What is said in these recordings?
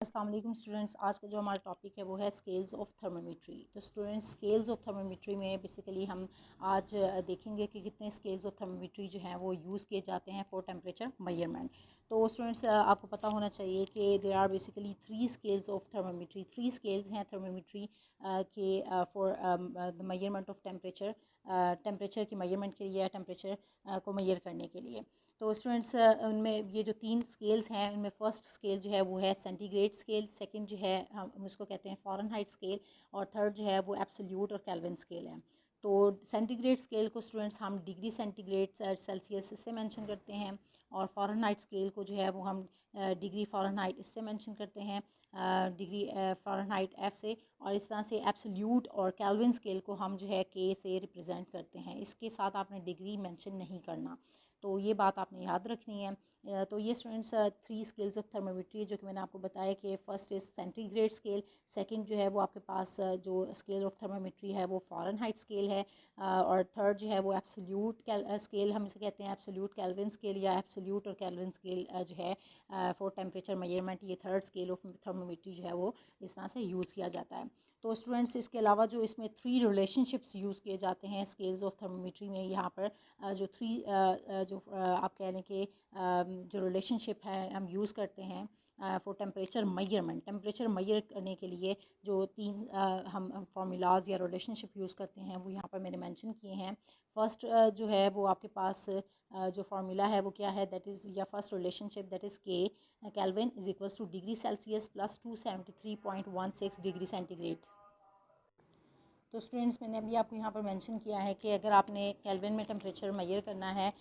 अस्सलाम वालेकुम स्टूडेंट्स। आज का जो हमारा टॉपिक है वो है स्केल्स ऑफ थर्मोमीट्री। तो स्टूडेंट्स, स्केल्स ऑफ थर्मोमीट्री में बेसिकली हम आज देखेंगे कि कितने स्केल्स ऑफ थर्मोमीट्री जो हैं वो यूज़ किए जाते हैं फॉर टेम्परेचर मेजरमेंट। तो स्टूडेंट्स, आपको पता होना चाहिए कि there are basically 3 scales of thermometry. 3 scales हैं थर्मोमीट्री के for the measurement of temperature, temperature की मेजरमेंट के लिए या टेम्परेचर को मेजर करने के लिए। तो स्टूडेंट्स, उनमें ये जो 3 स्केल्स हैं उनमें फ़र्स्ट स्केल जो है वो है सेंटीग्रेड स्केल, सेकंड जो है हम उसको कहते हैं फ़ारेनहाइट स्केल, और थर्ड जो है वो एब्सोल्यूट और केल्विन स्केल है। तो सेंटीग्रेड स्केल को स्टूडेंट्स हम डिग्री सेंटीग्रेड सेल्सियस इससे मेंशन करते हैं, और फ़ारेनहाइट स्केल को जो है वो हम डिग्री फ़ारेनहाइट इससे मेंशन करते हैं, डिग्री फ़ारेनहाइट एफ से। और इस तरह से एब्सोल्यूट और केल्विन स्केल को हम जो है के से रिप्रेजेंट करते हैं। इसके साथ आपने डिग्री मेंशन नहीं करना, तो ये बात आपने याद रखनी है। तो ये स्टूडेंट्स 3 स्केल्स ऑफ थर्मोमीट्री जो कि मैंने आपको बताया कि first is centigrade scale, second जो है वो आपके पास जो स्केल ऑफ थर्मोमीट्री है वो फ़ारेनहाइट स्केल है, और थर्ड जो है वो एब्सोल्यूट स्केल हम इसे कहते हैं, एब्सोल्यूट केल्विन स्केल या एब्सोल्यूट और केल्विन स्केल जो है फॉर टेम्परेचर मेजरमेंट। ये थर्ड स्केल ऑफ थर्मोमीट्री जो है वो इस तरह से यूज़ किया जाता है। तो स्टूडेंट्स, इसके अलावा जो इसमें 3 रिलेशनशिप्स यूज़ किए जाते हैं स्केल्स ऑफ थर्मोमीट्री में, यहाँ पर जो आप कह लें कि जो रिलेशनशिप है हम यूज़ करते हैं for temperature measurement. Temperature measure करने के लिए जो 3 हम फार्मूलाज या रिलेशनशिप यूज़ करते हैं वो यहाँ पर मैंने मेंशन किए हैं। फर्स्ट जो है वो आपके पास जो फार्मूला है वो क्या है, दैट इज़ या फर्स्ट रिलेशनशिप दैट इज़ के kelvin is equals two degree Celsius plus 273.16 degree centigrade. तो स्टूडेंट्स, मैंने अभी आपको यहाँ पर मेंशन किया है कि अगर आपने केल्विन में टेम्परेचर मेजर करना है,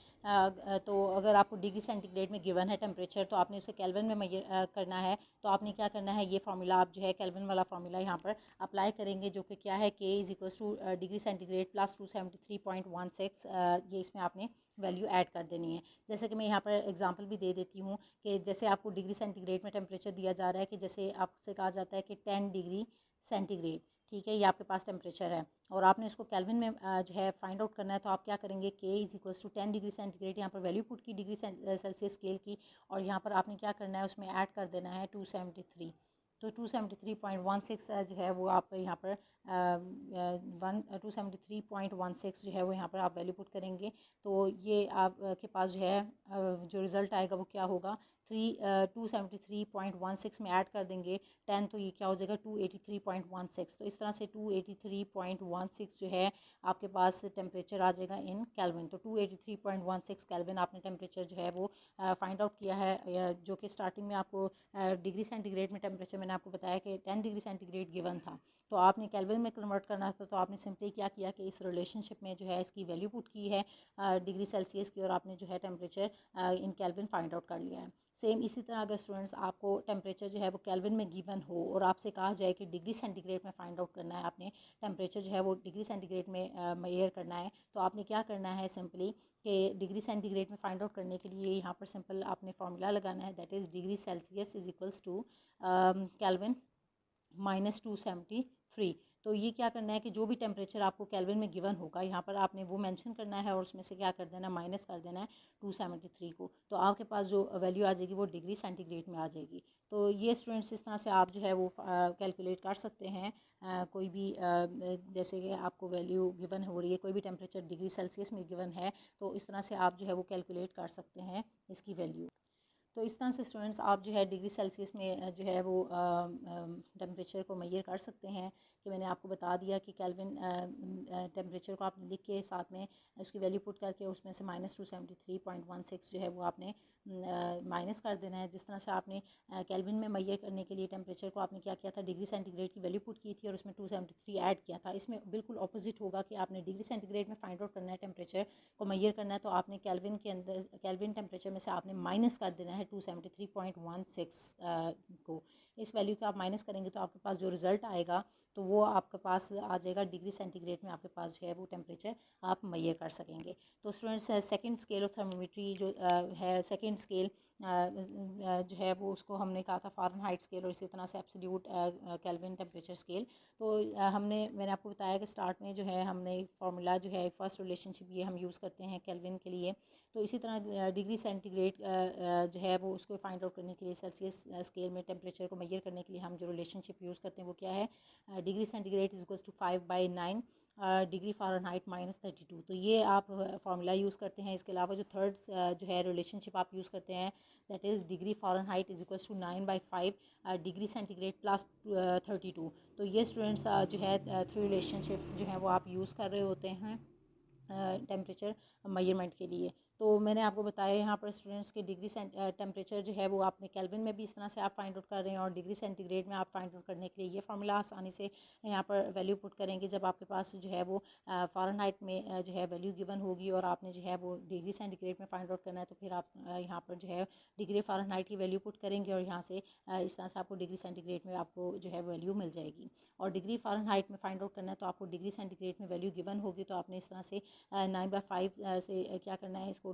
तो अगर आपको डिग्री सेंटीग्रेड में गिवन है टेम्परेचर तो आपने उसे केल्विन में मेजर करना है। तो आपने क्या करना है, ये फार्मूला आप जो है केल्विन वाला फार्मूला यहाँ पर अप्लाई करेंगे, जो कि क्या है, के is equals two degree centigrade plus 273.16। ये इसमें आपने वैल्यू ऐड कर देनी है। जैसे कि मैं यहाँ पर एग्जांपल भी दे देती हूँ कि जैसे आपको डिग्री सेंटीग्रेड में टेम्परेचर दिया जा रहा है कि जैसे आपसे कहा जाता है कि 10 डिग्री सेंटीग्रेड, ठीक है, ये आपके पास टेम्परेचर है और आपने इसको केल्विन में जो है फाइंड आउट करना है। तो आप क्या करेंगे, K is equals to 10 degree centigrade, यहाँ पर वैल्यू पुट की डिग्री सेल्सियस स्केल की, और यहाँ पर आपने क्या करना है, उसमें ऐड कर देना है 273। तो 273.16 जो है वो आप यहाँ पर 273.16 जो है वो यहाँ पर आप वैल्यू पुट करेंगे। तो ये आपके पास जो है जो रिज़ल्ट आएगा वो क्या होगा, 273.16 में ऐड कर देंगे 10, तो ये क्या हो जाएगा 283.16। तो इस तरह से 283.16 जो है आपके पास टेम्परेचर आ जाएगा इन केल्विन। तो 283.16 केल्विन आपने टेम्परेचर जो है वो फाइंड आउट किया है, जो कि स्टार्टिंग में आपको डिग्री सेंटीग्रेड में टेम्परेचर मैंने आपको बताया कि 10 डिग्री सेंटीग्रेड गिवन था। तो आपने केल्विन में कन्वर्ट करना था, तो आपने सिंपली क्या किया कि इस रिलेशनशिप में जो है इसकी वैल्यू पुट की है डिग्री सेल्सियस की, और आपने जो है temperature in kelvin find out कर लिया है। सेम इसी तरह अगर स्टूडेंट्स आपको टेम्परेचर जो है वो केल्विन में गिवन हो और आपसे कहा जाए कि डिग्री सेंटीग्रेड में फाइंड आउट करना है, आपने टेम्परेचर जो है वो डिग्री सेंटीग्रेड में मेजर करना है, तो आपने क्या करना है सिंपली कि डिग्री सेंटीग्रेड में फाइंड आउट करने के लिए यहाँ पर सिंपल आपने फार्मूला लगाना है, that is degree Celsius is equals to kelvin -273। तो ये क्या करना है कि जो भी टेम्परेचर आपको केल्विन में गिवन होगा यहाँ पर आपने वो मेंशन करना है, और उसमें से क्या कर देना, माइनस कर देना है 273 को। तो आपके पास जो वैल्यू आ जाएगी वो डिग्री सेंटीग्रेड में आ जाएगी। तो ये स्टूडेंट्स, इस तरह से आप जो है वो कैलकुलेट कर सकते हैं कोई भी जैसे कि आपको वैल्यू गिवन हो रही है, कोई भी टेम्परेचर डिग्री सेल्सियस में गिवन है, तो इस तरह से आप जो है वो कैलकुलेट कर सकते हैं इसकी वैल्यू। तो इस तरह से स्टूडेंट्स आप जो है डिग्री सेल्सियस में जो है वो टेम्परेचर को मेजर कर सकते हैं, कि मैंने आपको बता दिया कि केल्विन टेम्परेचर को आप लिख के साथ में उसकी वैल्यू पुट करके उसमें से -273.16 जो है वो आपने माइनस कर देना है। जिस तरह से आपने केल्विन में मेजर करने के लिए टेम्परेचर को आपने क्या किया था, डिग्री सेंटीग्रेड की वैल्यू पुट की थी और उसमें 273 ऐड किया था। इसमें बिल्कुल अपोजिट होगा कि आपने डिग्री सेंटीग्रेड में फाइंड आउट करना है, टेम्परेचर को मेजर करना है, तो आपने केल्विन के अंदर केल्विन टेम्परेचर में से आपने माइनस कर देना है 273.16 को। इस वैल्यू को आप माइनस करेंगे तो आपके पास जो रिज़ल्ट आएगा तो वो आपके पास आ जाएगा डिग्री सेंटीग्रेड में, आपके पास जो है वो टेम्परेचर आप मेजर कर सकेंगे। तो स्टूडेंट्स, सेकंड स्केल ऑफ थर्मोमीट्री जो है, सेकंड केल्विन स्केल जो है वो उसको हमने कहा था फ़ारेनहाइट स्केल, और इसी तरह से एब्सोल्यूट केल्विन टेम्परेचर स्केल। तो मैंने आपको बताया कि स्टार्ट में जो है हमने फार्मूला जो है फर्स्ट रिलेशनशिप ये हम यूज़ करते हैं केल्विन के लिए। तो इसी तरह डिग्री सेंटीग्रेड जो है वो उसको फाइंड आउट करने के लिए सेल्सियस स्केल में टेम्परेचर को मेजर करने के लिए हम जो रिलेशनशिप यूज़ करते हैं वो क्या है, degree centigrade is equals to 5/9 degree Fahrenheit -32। तो ये आप फार्मूला यूज़ करते हैं। इसके अलावा जो थर्ड जो है रिलेशनशिप आप यूज़ करते हैं that is degree Fahrenheit is equals to 9/5 degree centigrade +32। तो ये स्टूडेंट्स जो है थ्री रिलेशनशिप्स जो हैं वो आप यूज़ कर रहे होते हैं टेम्परेचर मेजरमेंट के लिए। तो मैंने आपको बताया यहाँ पर स्टूडेंट्स के डिग्री टेम्परेचर जो है वो आपने केल्विन में भी इस तरह से आप फाइंड आउट कर रहे हैं, और डिग्री सेंटीग्रेड में आप फाइंड आउट करने के लिए ये फार्मूला आसानी से यहाँ पर वैल्यू पुट करेंगे। जब आपके पास जो है वो फ़ारेनहाइट में जो है वैल्यू गिवन होगी और आपने जो है वो डिग्री सेंटीग्रेड में फाइंड आउट करना है, तो फिर आप यहाँ पर जो है डिग्री फ़ारेनहाइट की वैल्यू पुट करेंगे, और यहाँ से इस तरह से आपको डिग्री सेंटीग्रेड में आपको जो है वैल्यू मिल जाएगी। और डिग्री फ़ारेनहाइट में फाइंड आउट करना है तो आपको डिग्री सेंटीग्रेड में वैल्यू गिवन होगी, तो आपने इस तरह से 9/5 से क्या करना है, इसको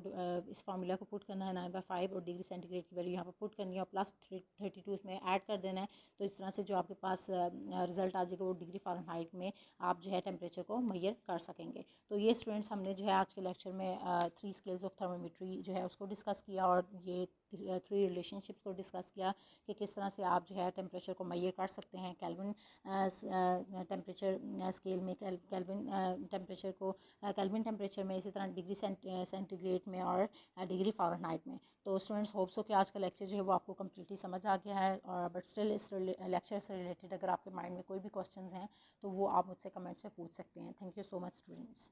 इस फार्मूला को पुट करना है 9/5, और डिग्री सेंटीग्रेड की वैल्यू यहाँ पर पुट करनी है और +32 इसमें ऐड कर देना है। तो इस तरह से जो आपके पास रिजल्ट आ जाएगा वो डिग्री फ़ारेनहाइट में आप जो है टेम्परेचर को मेजर कर सकेंगे। तो ये स्टूडेंट्स हमने जो है आज के लेक्चर में 3 स्केल्स ऑफ थर्मोमेट्री जो है उसको डिस्कस किया, और ये 3 रिलेशनशिप्स को डिस्कस किया कि किस तरह से आप जो है टेम्परेचर को मेजर कर सकते हैं केल्विन टेम्परेचर स्केल में, केल्विन टेम्परेचर को केल्विन टेम्परेचर में, इसी तरह डिग्री सेंटीग्रेड में और डिग्री फ़ारेनहाइट में। तो स्टूडेंट्स होप्स हो कि आज का लेक्चर जो है वो आपको कम्प्लीटली समझ आ गया है, और बट स्टिल इस लेक्चर से रिलेटेड अगर आपके माइंड में कोई भी क्वेश्चंस हैं तो वो आप मुझसे कमेंट्स में पूछ सकते हैं। Thank you so much students.